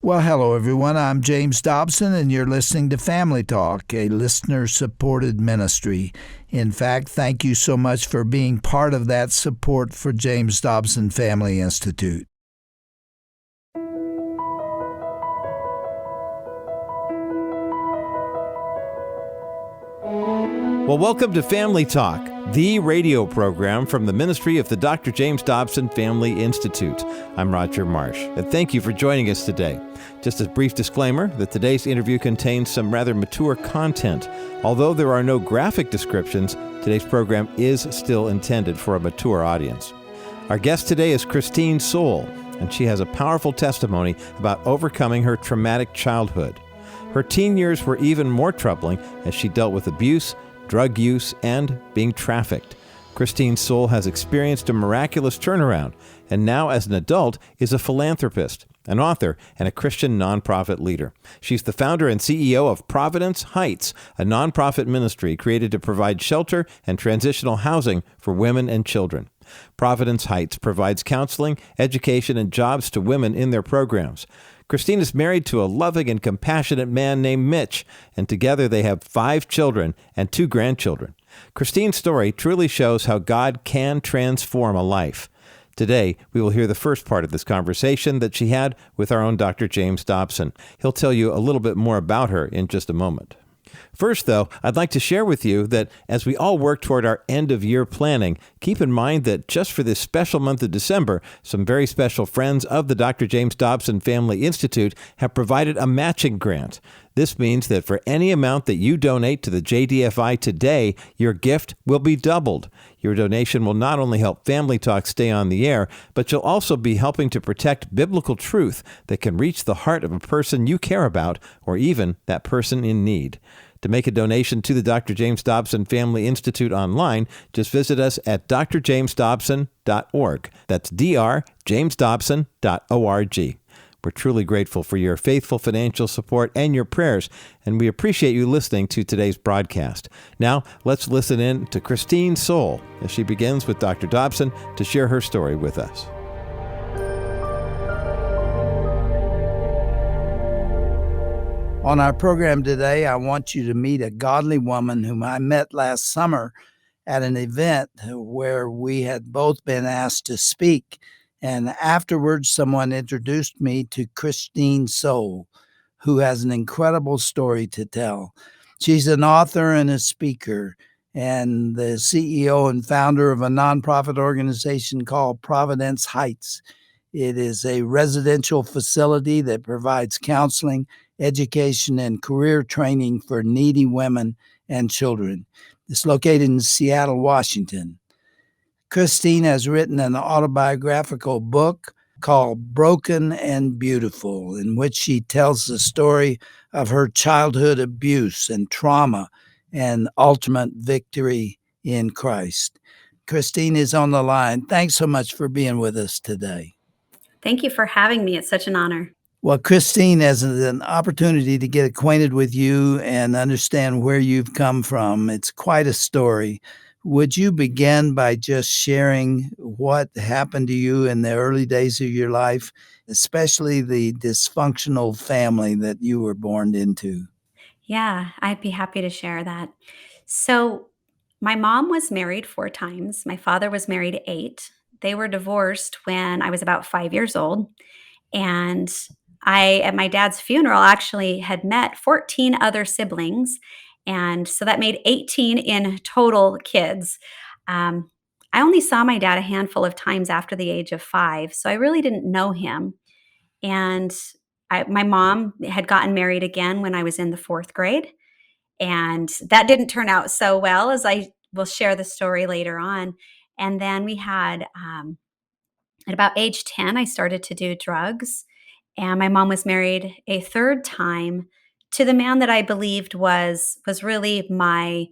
Well, hello, everyone. I'm James Dobson, and you're listening to Family Talk, a listener-supported ministry. In fact, thank you so much for being part of that support for James Dobson Family Institute. Well, welcome to Family Talk, the radio program from the ministry of the Dr. James Dobson Family Institute. I'm Roger Marsh, and thank you for joining us today. Just a brief disclaimer that today's interview contains some rather mature content. Although there are no graphic descriptions, today's program is still intended for a mature audience. Our guest today is Soule, and she has a powerful testimony about overcoming her traumatic childhood. Her teen years were even more troubling as she dealt with abuse, drug use, and being trafficked. Soule has experienced a miraculous turnaround, and now as an adult is a philanthropist, an author, and a Christian nonprofit leader. She's the founder and CEO of Providence Heights, a nonprofit ministry created to provide shelter and transitional housing for women and children. Providence Heights provides counseling, education, and jobs to women in their programs. Christine is married to a loving and compassionate man named Mitch, and together they have 5 children and 2 grandchildren. Christine's story truly shows how God can transform a life. Today, we will hear the first part of this conversation that she had with our own Dr. James Dobson. He'll tell you a little bit more about her in just a moment. First, though, I'd like to share with you that as we all work toward our end-of-year planning, keep in mind that just for this special month of December, some very special friends of the Dr. James Dobson Family Institute have provided a matching grant. This means that for any amount that you donate to the JDFI today, your gift will be doubled. Your donation will not only help Family Talk stay on the air, but you'll also be helping to protect biblical truth that can reach the heart of a person you care about, or even that person in need. To make a donation to the Dr. James Dobson Family Institute online, just visit us at drjamesdobson.org. That's drjamesdobson.org. We're truly grateful for your faithful financial support and your prayers, and we appreciate you listening to today's broadcast. Now, let's listen in to Soule as she begins with Dr. Dobson to share her story with us. On our program today, I want you to meet a godly woman whom I met last summer at an event where we had both been asked to speak. And afterwards, someone introduced me to Soule, who has an incredible story to tell. She's an author and a speaker, and the CEO and founder of a nonprofit organization called Providence Heights. It is a residential facility that provides counseling, education, and career training for needy women and children. It's located in Seattle, Washington. Christine has written an autobiographical book called Broken and Beautiful, in which she tells the story of her childhood abuse and trauma and ultimate victory in Christ. Christine is on the line. Thanks so much for being with us today. Thank you for having me. It's such an honor. Well, Christine has an opportunity to get acquainted with you and understand where you've come from. It's quite a story. Would you begin by just sharing what happened to you in the early days of your life, especially the dysfunctional family that you were born into? Yeah, I'd be happy to share that. So, my mom was married 4 times. My father was married 8. They were divorced when I was about 5 years old. And I, at my dad's funeral, actually had met 14 other siblings. And so that made 18 in total kids. Um, I only saw my dad a handful of times after the age of 5, so I really didn't know him. And my mom had gotten married again when I was in the 4th grade. And that didn't turn out so well, as I will share the story later on. And then we had, at about age 10, I started to do drugs. And my mom was married a 3rd time to the man that I believed was really my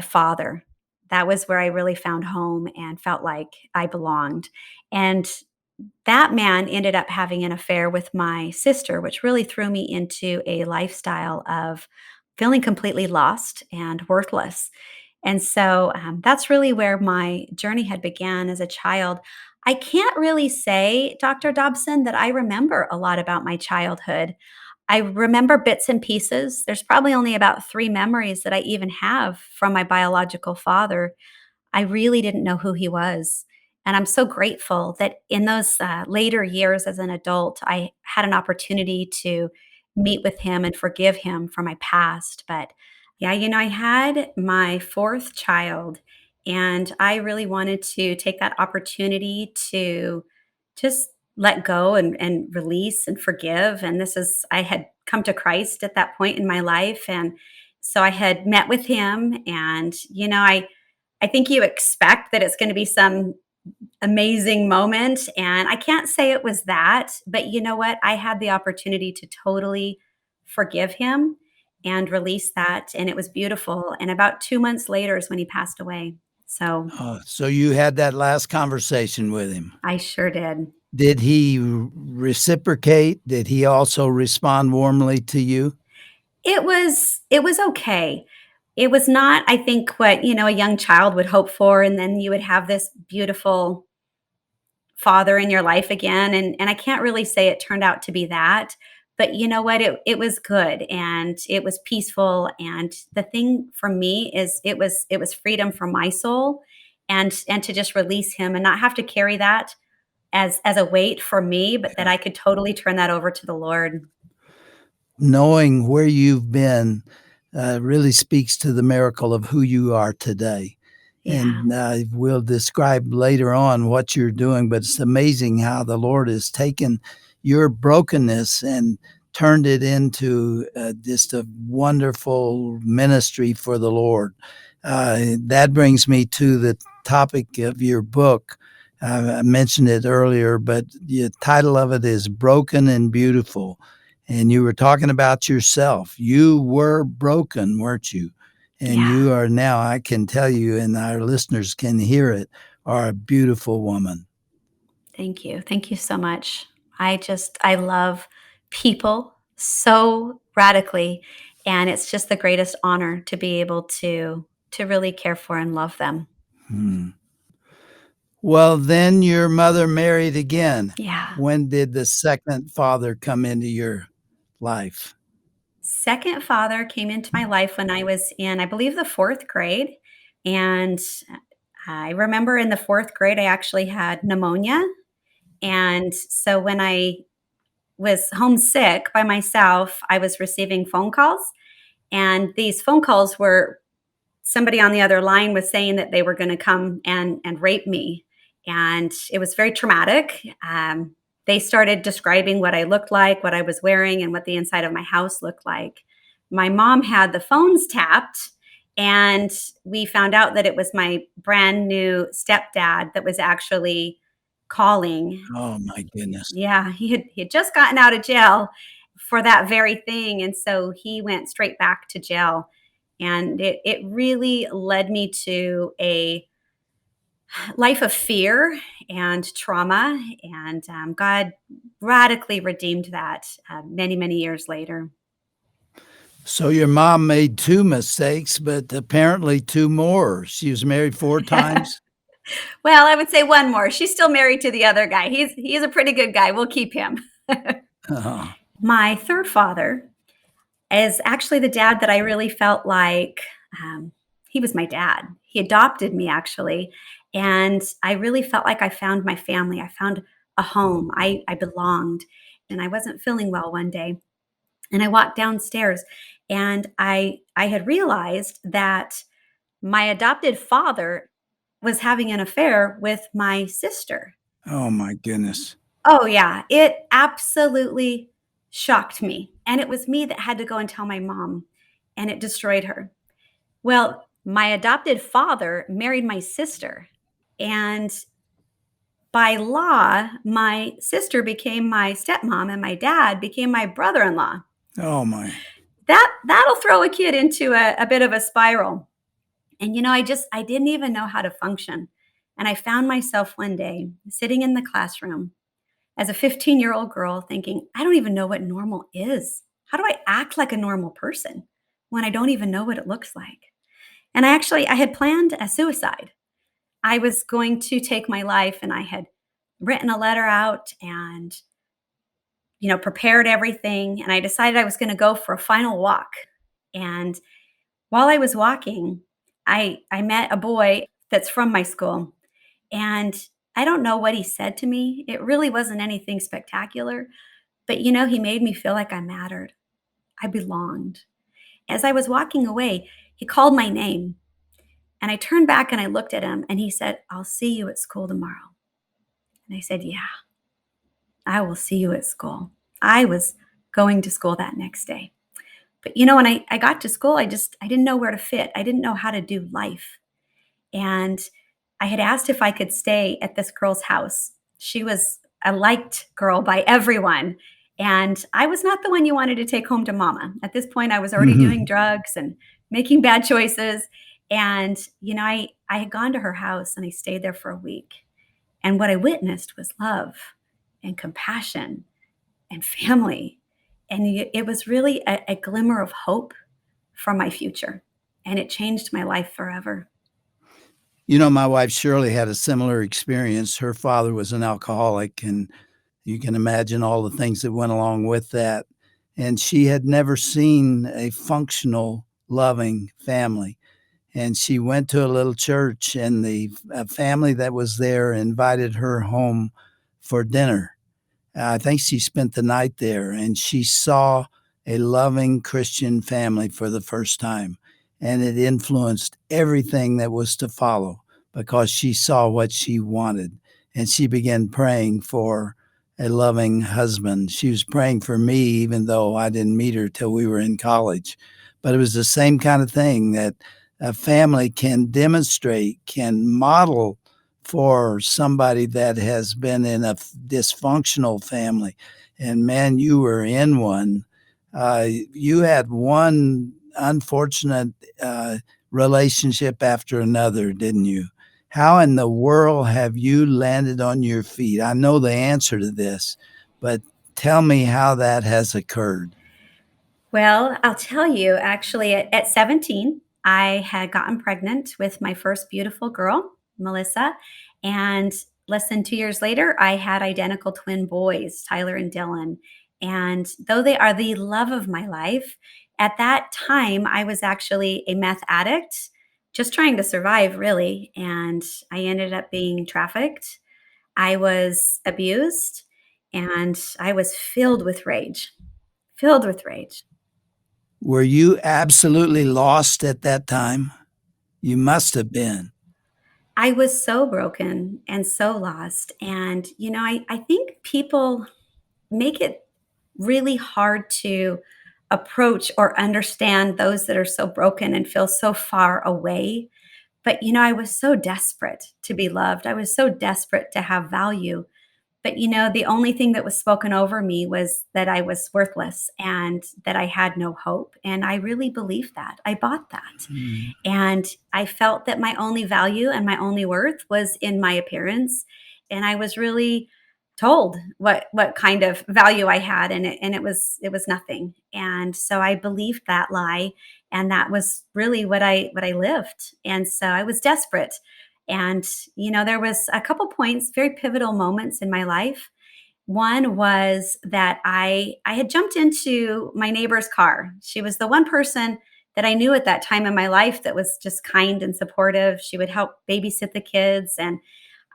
father. That was where I really found home and felt like I belonged. And that man ended up having an affair with my sister, which really threw me into a lifestyle of feeling completely lost and worthless. And so that's really where my journey had began as a child. I can't really say, Dr. Dobson, that I remember a lot about my childhood. I remember bits and pieces. There's probably only about 3 memories that I even have from my biological father. I really didn't know who he was. And I'm so grateful that in those later years as an adult, I had an opportunity to meet with him and forgive him for my past. But yeah, I had my fourth child, and I really wanted to take that opportunity to just let go and release and forgive. And I had come to Christ at that point in my life. And so I had met with him, and, I think you expect that it's gonna be some amazing moment, and I can't say it was that, but you know what? I had the opportunity to totally forgive him and release that, and it was beautiful, and about 2 months later is when he passed away. So, So you had that last conversation with him. I sure did. Did he reciprocate? Did he also respond warmly to you? It was okay. It was not, I think, what, a young child would hope for, and then you would have this beautiful father in your life again, and I can't really say it turned out to be that, but you know what? It was good, and it was peaceful, and the thing for me is it was freedom for my soul, and to just release him and not have to carry that as a weight for me, but that Yeah. I could totally turn that over to the Lord. Knowing where you've been really speaks to the miracle of who you are today. Yeah. And we'll describe later on what you're doing, but it's amazing how the Lord has taken your brokenness and turned it into just a wonderful ministry for the Lord. That brings me to the topic of your book. I mentioned it earlier, but the title of it is Broken and Beautiful. And you were talking about yourself. You were broken, weren't you? And Yeah. you are now, I can tell you, and our listeners can hear it, are a beautiful woman. Thank you. Thank you so much. I love people so radically, and it's just the greatest honor to be able to really care for and love them. Hmm. Well, then your mother married again. Yeah. When did the second father come into your life? Second father came into my life when I was in, I believe, the 4th grade, and I remember in the 4th grade I actually had pneumonia, and so when I was homesick by myself, I was receiving phone calls. And these phone calls were somebody on the other line was saying that they were going to come and rape me, and it was very traumatic. They started describing what I looked like, what I was wearing, and what the inside of my house looked like. My mom had the phones tapped, and we found out that it was my brand new stepdad that was actually calling. Oh, my goodness. Yeah, he had just gotten out of jail for that very thing, and so he went straight back to jail, and it really led me to a life of fear and trauma, and God radically redeemed that many, many years later. So your mom made two mistakes, but apparently two more. She was married four times. Well, I would say one more. She's still married to the other guy. He's a pretty good guy. We'll keep him. Oh, My third father is actually the dad that I really felt like he was my dad. He adopted me, actually. And I really felt like I found my family. I found a home. I belonged. And I wasn't feeling well one day. And I walked downstairs, and I had realized that my adopted father was having an affair with my sister. oh my goodness. Oh, yeah. It absolutely shocked me. And it was me that had to go and tell my mom, and it destroyed her. Well, my adopted father married my sister. And by law, my sister became my stepmom, and my dad became my brother in law. Oh my. That'll throw a kid into a bit of a spiral. And I didn't even know how to function. And I found myself one day sitting in the classroom as a 15-year-old girl thinking, I don't even know what normal is. How do I act like a normal person when I don't even know what it looks like? And I had planned a suicide. I was going to take my life, and I had written a letter out and, prepared everything. And I decided I was going to go for a final walk. And while I was walking, I met a boy that's from my school. And I don't know what he said to me. It really wasn't anything spectacular, but he made me feel like I mattered. I belonged. As I was walking away, he called my name. And I turned back and I looked at him and he said, "I'll see you at school tomorrow." And I said, "Yeah, I will see you at school." I was going to school that next day. But when I got to school, I didn't know where to fit. I didn't know how to do life. And I had asked if I could stay at this girl's house. She was a liked girl by everyone. And I was not the one you wanted to take home to mama. At this point, I was already doing drugs and making bad choices. And, I had gone to her house and I stayed there for a week. And what I witnessed was love and compassion and family. And it was really a glimmer of hope for my future. And it changed my life forever. My wife Shirley had a similar experience. Her father was an alcoholic, and you can imagine all the things that went along with that. And she had never seen a functional, loving family. And she went to a little church, and the family that was there invited her home for dinner. I think she spent the night there, and she saw a loving Christian family for the first time. And it influenced everything that was to follow because she saw what she wanted. And she began praying for a loving husband. She was praying for me, even though I didn't meet her till we were in college. But it was the same kind of thing that a family can demonstrate, can model for somebody that has been in a dysfunctional family. And man, you were in one. You had one unfortunate relationship after another, didn't you? How in the world have you landed on your feet? I know the answer to this, but tell me how that has occurred. Well, I'll tell you, actually, at 17, I had gotten pregnant with my first beautiful girl, Melissa. And less than 2 years later, I had identical twin boys, Tyler and Dylan. And though they are the love of my life, at that time, I was actually a meth addict, just trying to survive, really. And I ended up being trafficked. I was abused, and I was filled with rage. Were you absolutely lost at that time? You must have been. I was so broken and so lost. And, I think people make it really hard to approach or understand those that are so broken and feel so far away. But, I was so desperate to be loved. I was so desperate to have value. But, the only thing that was spoken over me was that I was worthless and that I had no hope. And I really believed that. I bought that. Mm. And I felt that my only value and my only worth was in my appearance. And I was really told what kind of value I had, and it was nothing. And so I believed that lie, and that was really what I lived. And so I was desperate. And there was a couple points, very pivotal moments in my life. One was that I had jumped into my neighbor's car. She was the one person that I knew at that time in my life that was just kind and supportive. She would help babysit the kids. And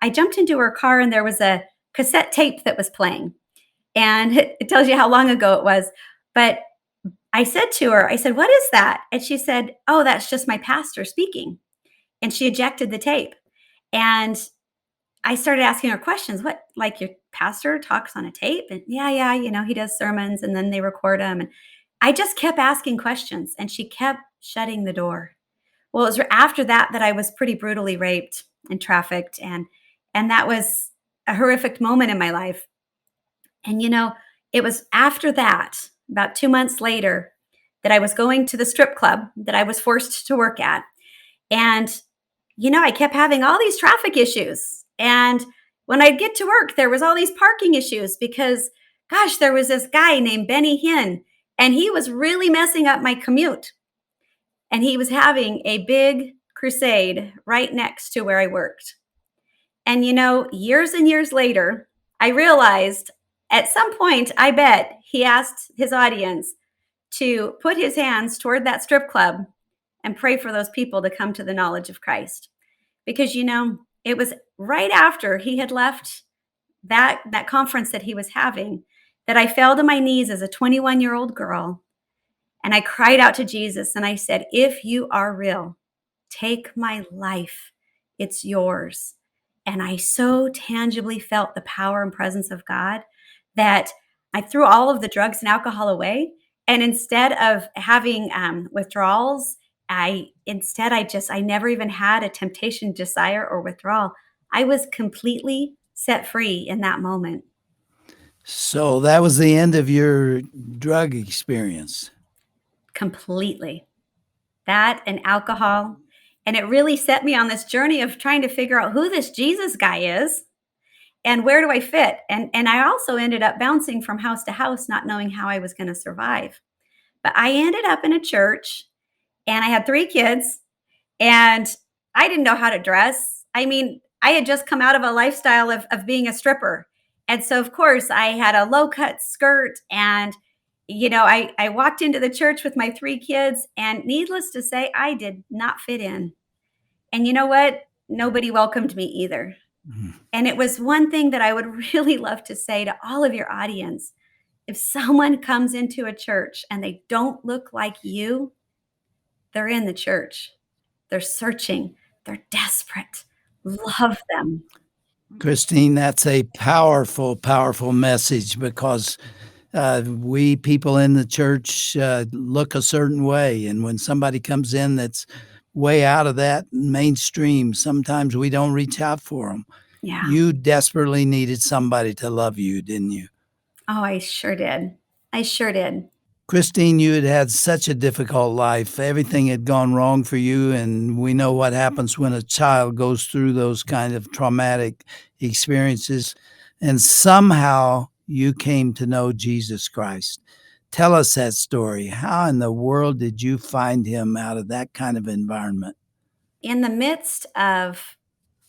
I jumped into her car and there was a cassette tape that was playing. And it tells you how long ago it was. But I said to her, I said, "What is that?" And she said, "Oh, that's just my pastor speaking." And she ejected the tape. And I started asking her questions. "What, like your pastor talks on a tape?" And yeah, he does sermons and then they record them. And I just kept asking questions and she kept shutting the door. Well, it was after that I was pretty brutally raped and trafficked. And that was a horrific moment in my life. And it was after that, about 2 months later, that I was going to the strip club that I was forced to work at. And I kept having all these traffic issues. And when I'd get to work, there was all these parking issues because, gosh, there was this guy named Benny Hinn, and he was really messing up my commute. And he was having a big crusade right next to where I worked. And, years and years later, I realized at some point, I bet he asked his audience to put his hands toward that strip club and pray for those people to come to the knowledge of Christ. Because, it was right after he had left that conference that he was having that I fell to my knees as a 21-year-old girl and I cried out to Jesus and I said, "If you are real, take my life. It's yours." And I so tangibly felt the power and presence of God that I threw all of the drugs and alcohol away. And instead of having withdrawals, I never even had a temptation, desire, or withdrawal. I was completely set free in that moment. So that was the end of your drug experience. Completely. That and alcohol. And it really set me on this journey of trying to figure out who this Jesus guy is and where do I fit. And I also ended up bouncing from house to house, not knowing how I was going to survive. But I ended up in a church and I had 3 kids and I didn't know how to dress. I mean, I had just come out of a lifestyle of being a stripper. And so, of course, I had a low cut skirt. And, I walked into the church with my 3 kids. And needless to say, I did not fit in. And you know what? Nobody welcomed me either. Mhm. And it was one thing that I would really love to say to all of your audience. If someone comes into a church and they don't look like you, they're in the church. They're searching. They're desperate. Love them. Christine, that's a powerful, powerful message because we people in the church look a certain way. And when somebody comes in that's way out of that mainstream, sometimes we don't reach out for them. Yeah. You desperately needed somebody to love you, didn't you? Oh, I sure did. I sure did. Christine, you had had such a difficult life. Everything had gone wrong for you, and we know what happens when a child goes through those kind of traumatic experiences. And somehow you came to know Jesus Christ. Tell us that story. How in the world did you find him out of that kind of environment? In the midst of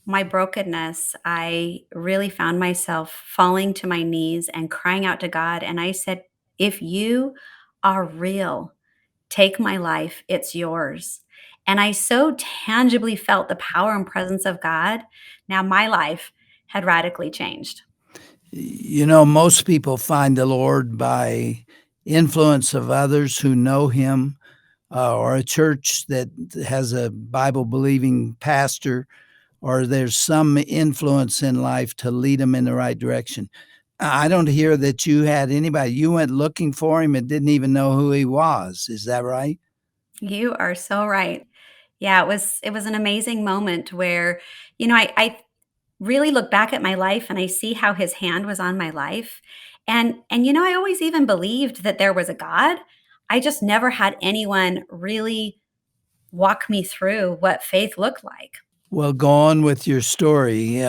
my brokenness, I really found myself falling to my knees and crying out to God. And I said, "If you are real, take my life. It's yours." And I so tangibly felt the power and presence of God. Now my life had radically changed. You know, most people find the Lord by influence of others who know him, or a church that has a Bible believing pastor, or there's some influence in life to lead them in the right direction. I don't hear that you had anybody. You went looking for him and didn't even know who he was. Is that right? You are so right. Yeah, it was an amazing moment where, I really look back at my life and I see how his hand was on my life. And I always even believed that there was a God. I just never had anyone really walk me through what faith looked like. Well, go on with your story.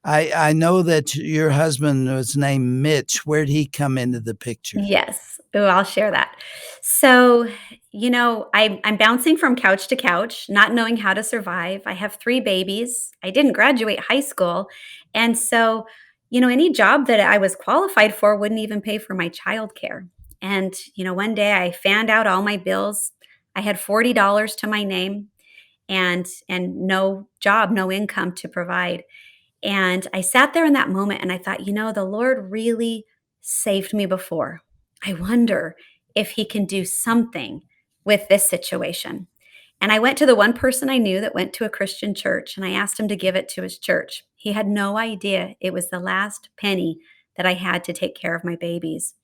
I know that your husband was named Mitch. Where'd he come into the picture? Yes. Oh, I'll share that. So, I'm bouncing from couch to couch, not knowing how to survive. I have 3 babies. I didn't graduate high school. And so, any job that I was qualified for wouldn't even pay for my childcare. And, one day I fanned out all my bills. I had $40 to my name and no job, no income to provide. And I sat there in that moment and I thought, the Lord really saved me before. I wonder if he can do something with this situation. And I went to the one person I knew that went to a Christian church and I asked him to give it to his church. He had no idea it was the last penny that I had to take care of my babies.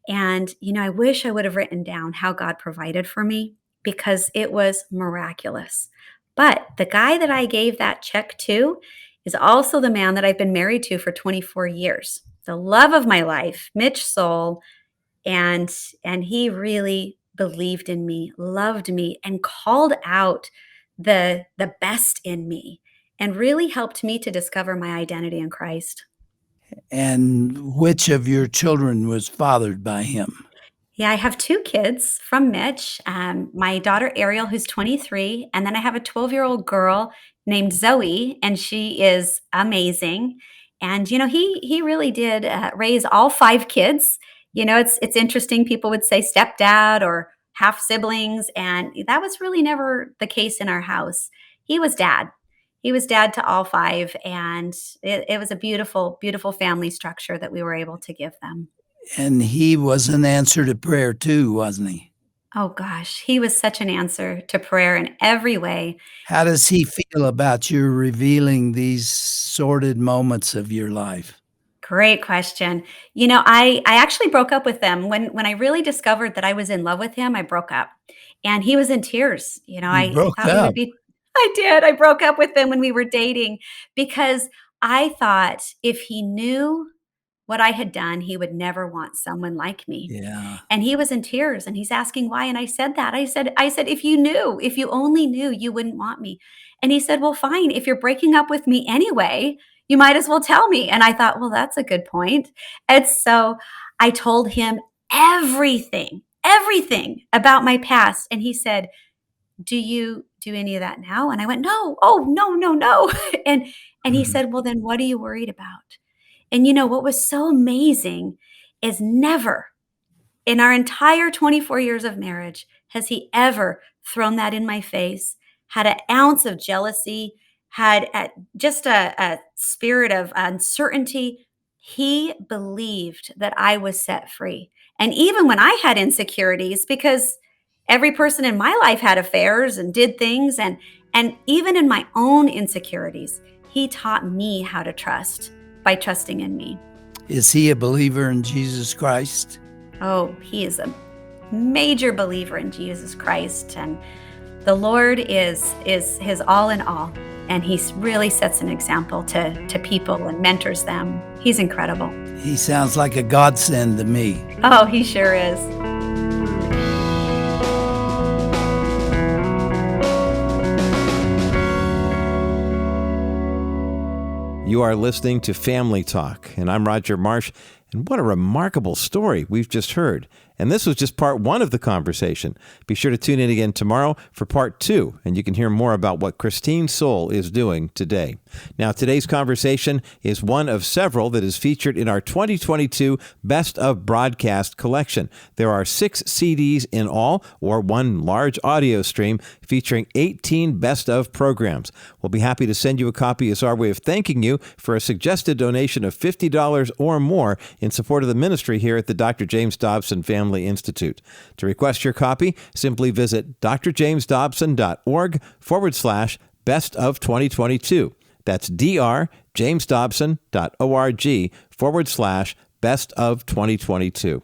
And, I wish I would have written down how God provided for me because it was miraculous. But the guy that I gave that check to is also the man that I've been married to for 24 years. The love of my life, Mitch Soule, and he really believed in me, loved me, and called out the best in me and really helped me to discover my identity in Christ. And which of your children was fathered by him? Yeah, I have 2 kids from Mitch, my daughter Ariel, who's 23, and then I have a 12-year-old girl named Zoe, and she is amazing. And, he really did, raise all 5 kids. It's interesting, people would say stepdad or half siblings, and that was really never the case in our house. He was dad. He was dad to all 5, and it was a beautiful, beautiful family structure that we were able to give them. And he was an answer to prayer too, wasn't he? Oh gosh, he was such an answer to prayer in every way. How does he feel about you revealing these sordid moments of your life? Great question. I actually broke up with them when I really discovered that I was in love with him. I broke up, and he was in tears. You I broke thought we would up. be. I did. I broke up with him when we were dating because I thought if he knew what I had done, he would never want someone like me. Yeah. And he was in tears and he's asking why. And I said that. I said, if you knew, if you only knew, you wouldn't want me. And he said, well, fine. If you're breaking up with me anyway, you might as well tell me. And I thought, well, that's a good point. And so I told him everything about my past. And he said, do you do any of that now? And I went, no. Oh, no, no, no. And he Mhm. said, well, then what are you worried about? And what was so amazing is never in our entire 24 years of marriage has he ever thrown that in my face, had an ounce of jealousy, had just a spirit of uncertainty. He believed that I was set free. And even when I had insecurities, because every person in my life had affairs and did things, and even in my own insecurities, he taught me how to trust by trusting in me. Is he a believer in Jesus Christ? Oh, he is a major believer in Jesus Christ, and the Lord is his all in all, and he really sets an example to people and mentors them. He's incredible. He sounds like a godsend to me. Oh, he sure is. You are listening to Family Talk, and I'm Roger Marsh. And what a remarkable story we've just heard. And this was just part 1 of the conversation. Be sure to tune in again tomorrow for part 2, and you can hear more about what Christine Soule is doing today. Now, today's conversation is one of several that is featured in our 2022 Best of Broadcast collection. There are 6 CDs in all, or 1 large audio stream featuring 18 Best of programs. We'll be happy to send you a copy as our way of thanking you for a suggested donation of $50 or more in support of the ministry here at the Dr. James Dobson Family Institute. To request your copy, simply visit drjamesdobson.org/best of 2022. That's drjamesdobson.org/best of 2022.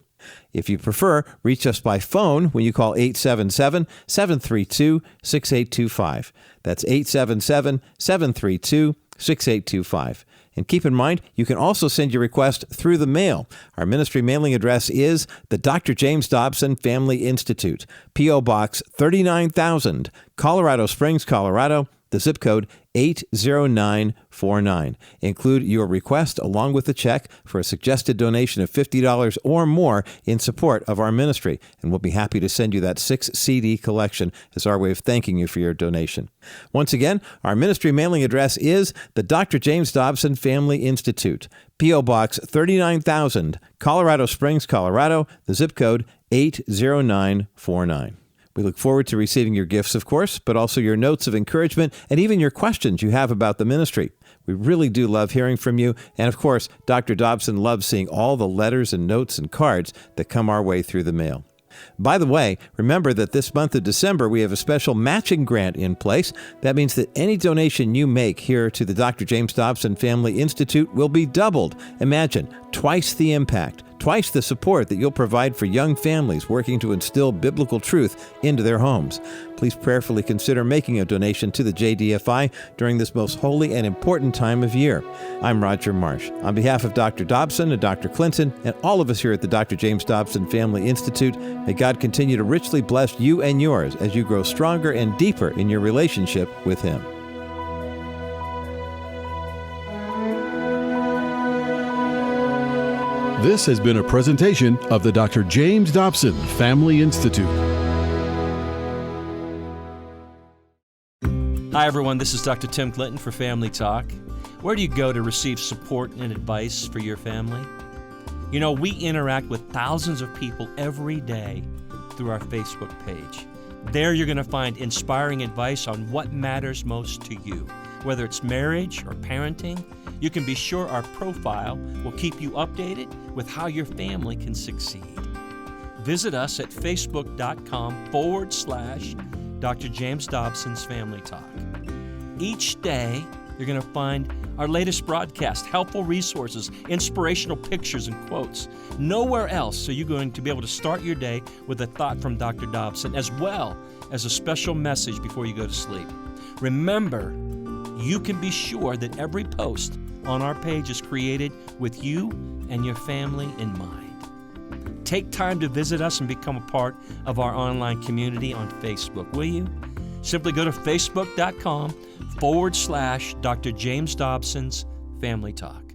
If you prefer, reach us by phone when you call 877-732-6825. That's 877-732-6825. And keep in mind, you can also send your request through the mail. Our ministry mailing address is the Dr. James Dobson Family Institute, P.O. Box 39,000, Colorado Springs, Colorado, the zip code 80949. Include your request along with the check for a suggested donation of $50 or more in support of our ministry, and we'll be happy to send you that 6 CD collection as our way of thanking you for your donation. Once again, our ministry mailing address is the Dr. James Dobson Family Institute, P.O. Box 39,000, Colorado Springs, Colorado, the zip code 80949. We look forward to receiving your gifts, of course, but also your notes of encouragement and even your questions you have about the ministry. We really do love hearing from you. And of course, Dr. Dobson loves seeing all the letters and notes and cards that come our way through the mail. By the way, remember that this month of December, we have a special matching grant in place. That means that any donation you make here to the Dr. James Dobson Family Institute will be doubled. Imagine, twice the impact, twice the support that you'll provide for young families working to instill biblical truth into their homes. Please prayerfully consider making a donation to the JDFI during this most holy and important time of year. I'm Roger Marsh. On behalf of Dr. Dobson and Dr. Clinton and all of us here at the Dr. James Dobson Family Institute, may God continue to richly bless you and yours as you grow stronger and deeper in your relationship with Him. This has been a presentation of the Dr. James Dobson Family Institute. Hi, everyone. This is Dr. Tim Clinton for Family Talk. Where do you go to receive support and advice for your family? You know, we interact with thousands of people every day through our Facebook page. There you're going to find inspiring advice on what matters most to you. Whether it's marriage or parenting, you can be sure our profile will keep you updated with how your family can succeed. Visit us at facebook.com/Dr. James Dobson's Family Talk. Each day, you're going to find our latest broadcast, helpful resources, inspirational pictures and quotes. Nowhere else are you going to be able to start your day with a thought from Dr. Dobson, as well as a special message before you go to sleep. Remember, you can be sure that every post on our page is created with you and your family in mind. Take time to visit us and become a part of our online community on Facebook, will you? Simply go to facebook.com/Dr. James Dobson's Family Talk.